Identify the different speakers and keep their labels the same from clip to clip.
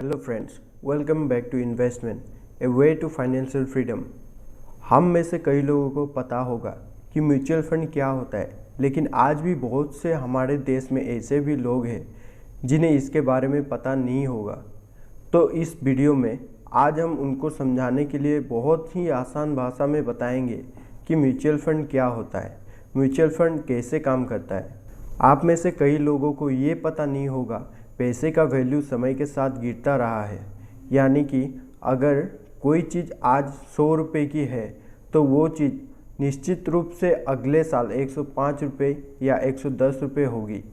Speaker 1: Hello friends, welcome back to investment a way to financial freedom. हम में से कई लोगों को पता होगा कि म्यूचुअल फंड क्या होता है, लेकिन आज भी बहुत से हमारे देश में ऐसे भी लोग हैं जिन्हें इसके बारे में पता नहीं होगा। तो इस वीडियो में आज हम उनको समझाने के लिए बहुत ही आसान भाषा में बताएंगे कि म्यूचुअल फंड क्या होता है, म्यूचुअल फंड कैसे काम करता है। आप में से कई लोगों को ये पता नहीं होगा पैसे का वैल्यू समय के साथ गिरता रहा है, यानी कि अगर कोई चीज़ आज 100 रुपये की है तो वो चीज़ निश्चित रूप से अगले साल 105 रुपये या 110 रुपये होगी।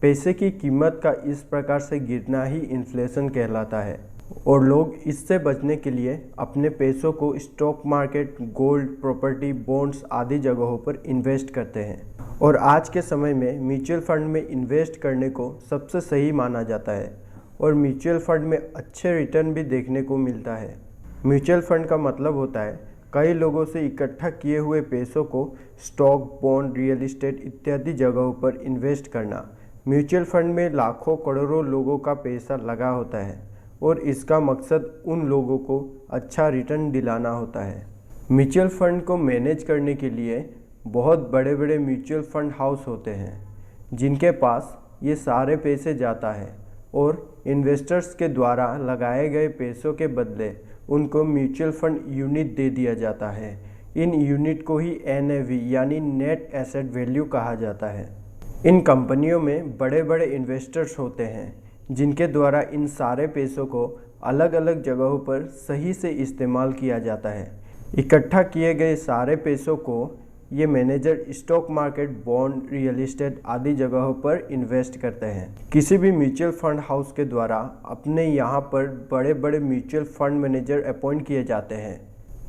Speaker 1: पैसे की कीमत का इस प्रकार से गिरना ही इन्फ्लेशन कहलाता है और लोग इससे बचने के लिए अपने पैसों को stock market, gold, property, bonds आदि जगहों पर इन्वेस्ट करते हैं। और आज के समय में म्यूचुअल फंड में इन्वेस्ट करने को सबसे सही माना जाता है और म्यूचुअल फंड में अच्छे रिटर्न भी देखने को मिलता है। म्यूचुअल फंड का मतलब होता है कई लोगों से इकट्ठा किए हुए पैसों को स्टॉक, बॉन्ड, रियल एस्टेट इत्यादि जगहों पर इन्वेस्ट करना। म्यूचुअल फंड में लाखों करोड़ों लोगों का पैसा लगा होता है और इसका मकसद उन लोगों को अच्छा रिटर्न दिलाना होता है। म्यूचुअल फंड को मैनेज करने के लिए बहुत बड़े बड़े म्यूचुअल फंड हाउस होते हैं जिनके पास ये सारे पैसे जाता है और इन्वेस्टर्स के द्वारा लगाए गए पैसों के बदले उनको म्यूचुअल फंड यूनिट दे दिया जाता है। इन यूनिट को ही NAV यानी नेट एसेट वैल्यू कहा जाता है। इन कंपनियों में बड़े बड़े इन्वेस्टर्स होते हैं जिनके द्वारा इन सारे पैसों को अलग अलग जगहों पर सही से इस्तेमाल किया जाता है। इकट्ठा किए गए सारे पैसों को ये manager stock market, bond, real estate आदि जगहों पर इन्वेस्ट करते हैं। किसी भी म्यूचुअल फंड हाउस के द्वारा अपने यहाँ पर बड़े बड़े म्यूचुअल फंड मैनेजर अपॉइंट किए जाते हैं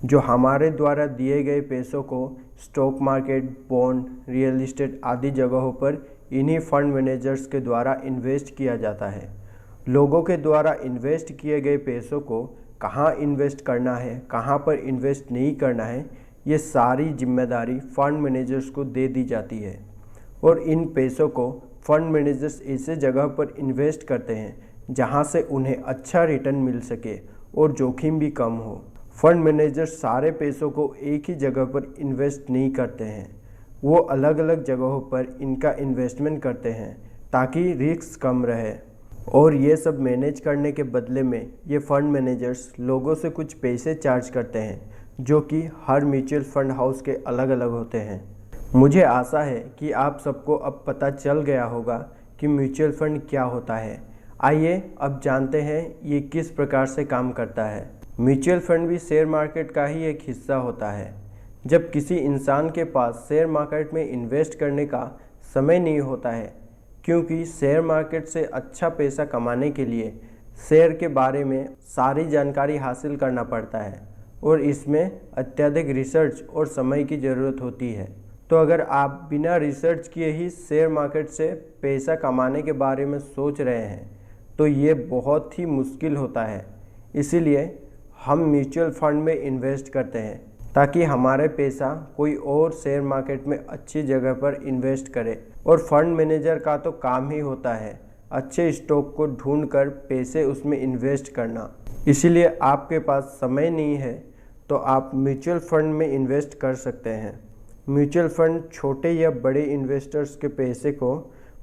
Speaker 1: जो हमारे द्वारा दिए गए पैसों को stock market, bond, real estate आदि जगहों पर इन्हीं फंड मैनेजर्स के द्वारा इन्वेस्ट किया जाता है। लोगों के द्वारा इन्वेस्ट किए गए पैसों को कहाँ इन्वेस्ट करना है, कहाँ पर इन्वेस्ट नहीं करना है, ये सारी जिम्मेदारी फंड मैनेजर्स को दे दी जाती है और इन पैसों को फंड मैनेजर्स ऐसे जगह पर इन्वेस्ट करते हैं जहां से उन्हें अच्छा रिटर्न मिल सके और जोखिम भी कम हो। फंड मैनेजर्स सारे पैसों को एक ही जगह पर इन्वेस्ट नहीं करते हैं, वो अलग अलग जगहों पर इनका इन्वेस्टमेंट करते हैं ताकि रिस्क कम रहे। और ये सब मैनेज करने के बदले में ये फंड मैनेजर्स लोगों से कुछ पैसे चार्ज करते हैं जो कि हर म्यूचुअल फंड हाउस के अलग अलग होते हैं। मुझे आशा है कि आप सबको अब पता चल गया होगा कि म्यूचुअल फंड क्या होता है। आइए अब जानते हैं ये किस प्रकार से काम करता है। म्यूचुअल फंड भी शेयर मार्केट का ही एक हिस्सा होता है। जब किसी इंसान के पास शेयर मार्केट में इन्वेस्ट करने का समय नहीं होता है, क्योंकि शेयर मार्केट से अच्छा पैसा कमाने के लिए शेयर के बारे में सारी जानकारी हासिल करना पड़ता है और इसमें अत्यधिक रिसर्च और समय की ज़रूरत होती है। तो अगर आप बिना रिसर्च किए ही शेयर मार्केट से पैसा कमाने के बारे में सोच रहे हैं तो ये बहुत ही मुश्किल होता है। इसीलिए हम म्यूचुअल फंड में इन्वेस्ट करते हैं ताकि हमारे पैसा कोई और शेयर मार्केट में अच्छी जगह पर इन्वेस्ट करे। और फंड मैनेजर का तो काम ही होता है अच्छे स्टॉक को ढूंढकर पैसे उसमें इन्वेस्ट करना। इसीलिए आपके पास समय नहीं है तो आप म्यूचुअल फंड में इन्वेस्ट कर सकते हैं। म्यूचुअल फंड छोटे या बड़े इन्वेस्टर्स के पैसे को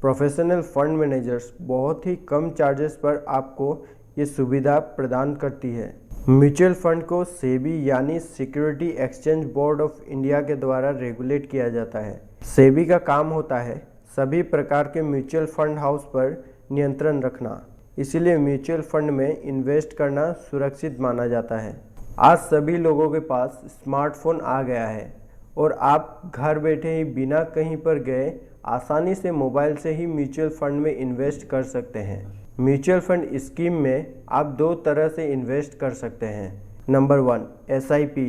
Speaker 1: प्रोफेशनल फंड मैनेजर्स बहुत ही कम चार्जेस पर आपको ये सुविधा प्रदान करती है। म्यूचुअल फंड को सेबी यानी security exchange board of India के द्वारा रेगुलेट किया जाता है। सेबी का काम होता है सभी प्रकार के म्यूचुअल फंड हाउस पर नियंत्रण रखना, इसीलिए म्यूचुअल फंड में इन्वेस्ट करना सुरक्षित माना जाता है। आज सभी लोगों के पास स्मार्टफोन आ गया है और आप घर बैठे ही बिना कहीं पर गए आसानी से मोबाइल से ही म्यूचुअल फंड में इन्वेस्ट कर सकते हैं। म्यूचुअल फंड स्कीम में आप दो तरह से इन्वेस्ट कर सकते हैं। Number 1 SIP,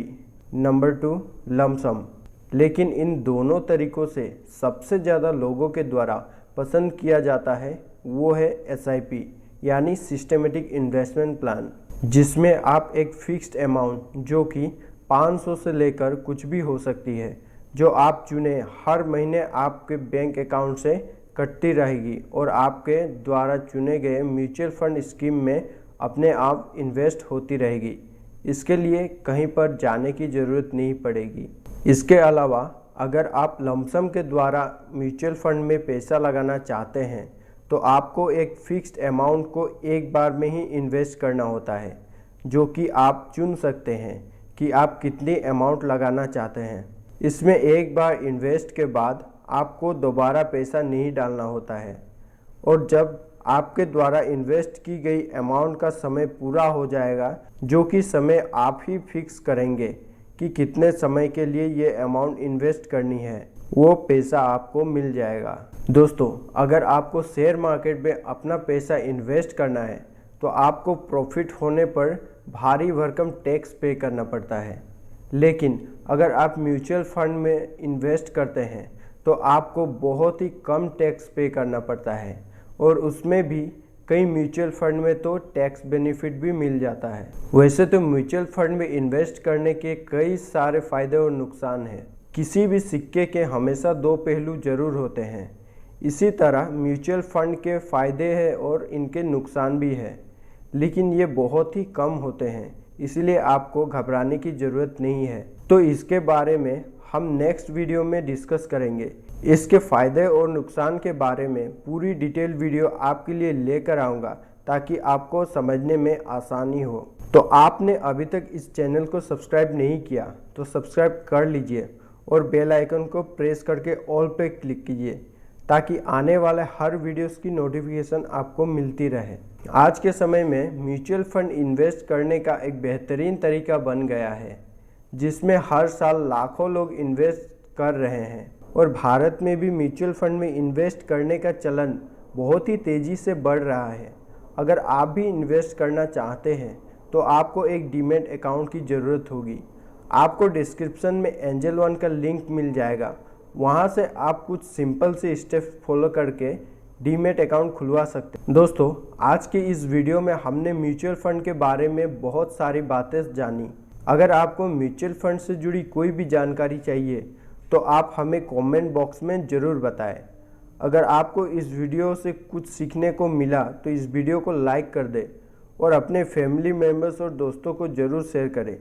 Speaker 1: number 2 lump sum. लेकिन इन दोनों तरीकों से सबसे ज़्यादा लोगों के द्वारा पसंद किया जाता है वो है SIP यानी सिस्टमेटिक इन्वेस्टमेंट प्लान, जिसमें आप एक फिक्स्ड अमाउंट जो कि 500 से लेकर कुछ भी हो सकती है जो आप चुने हर महीने आपके बैंक अकाउंट से कटती रहेगी और आपके द्वारा चुने गए म्यूचुअल फंड स्कीम में अपने आप इन्वेस्ट होती रहेगी। इसके लिए कहीं पर जाने की ज़रूरत नहीं पड़ेगी। इसके अलावा अगर आप लमसम के द्वारा म्यूचुअल फंड में पैसा लगाना चाहते हैं तो आपको एक फिक्स्ड अमाउंट को एक बार में ही इन्वेस्ट करना होता है, जो कि आप चुन सकते हैं कि आप कितनी अमाउंट लगाना चाहते हैं। इसमें एक बार इन्वेस्ट के बाद आपको दोबारा पैसा नहीं डालना होता है, और जब आपके द्वारा इन्वेस्ट की गई अमाउंट का समय पूरा हो जाएगा, जो कि समय आप ही फिक्स करेंगे कि कितने समय के लिए ये अमाउंट इन्वेस्ट करनी है, वो पैसा आपको मिल जाएगा। दोस्तों, अगर आपको शेयर मार्केट में अपना पैसा इन्वेस्ट करना है तो आपको प्रॉफिट होने पर भारी भरकम टैक्स पे करना पड़ता है, लेकिन अगर आप म्यूचुअल फंड में इन्वेस्ट करते हैं तो आपको बहुत ही कम टैक्स पे करना पड़ता है, और उसमें भी कई म्यूचुअल फंड में तो टैक्स बेनिफिट भी मिल जाता है। वैसे तो म्यूचुअल फंड में इन्वेस्ट करने के कई सारे फ़ायदे और नुकसान हैं। किसी भी सिक्के के हमेशा दो पहलू जरूर होते हैं। इसी तरह म्यूचुअल फंड के फ़ायदे हैं और इनके नुकसान भी हैं, लेकिन ये बहुत ही कम होते हैं, इसलिए आपको घबराने की ज़रूरत नहीं है। तो इसके बारे में हम नेक्स्ट वीडियो में डिस्कस करेंगे। इसके फ़ायदे और नुकसान के बारे में पूरी डिटेल वीडियो आपके लिए लेकर आऊँगा, ताकि आपको समझने में आसानी हो। तो आपने अभी तक इस चैनल को सब्सक्राइब नहीं किया तो सब्सक्राइब कर लीजिए और बेल आइकन को प्रेस करके ऑल पे क्लिक कीजिए, ताकि आने वाले हर वीडियोस की नोटिफिकेशन आपको मिलती रहे। आज के समय में म्यूचुअल फंड इन्वेस्ट करने का एक बेहतरीन तरीका बन गया है, जिसमें हर साल लाखों लोग इन्वेस्ट कर रहे हैं, और भारत में भी म्यूचुअल फंड में इन्वेस्ट करने का चलन बहुत ही तेज़ी से बढ़ रहा है। अगर आप भी इन्वेस्ट करना चाहते हैं तो आपको एक डीमैट अकाउंट की ज़रूरत होगी। आपको डिस्क्रिप्शन में एंजल वन का लिंक मिल जाएगा, वहां से आप कुछ सिंपल से स्टेप्स फॉलो करके डीमैट अकाउंट खुलवा सकते हैं। दोस्तों, आज के इस वीडियो में हमने म्यूचुअल फंड के बारे में बहुत सारी बातें जानी। अगर आपको म्यूचुअल फंड से जुड़ी कोई भी जानकारी चाहिए तो आप हमें कमेंट बॉक्स में ज़रूर बताएं। अगर आपको इस वीडियो से कुछ सीखने को मिला तो इस वीडियो को लाइक कर दें और अपने फैमिली मेम्बर्स और दोस्तों को ज़रूर शेयर करें।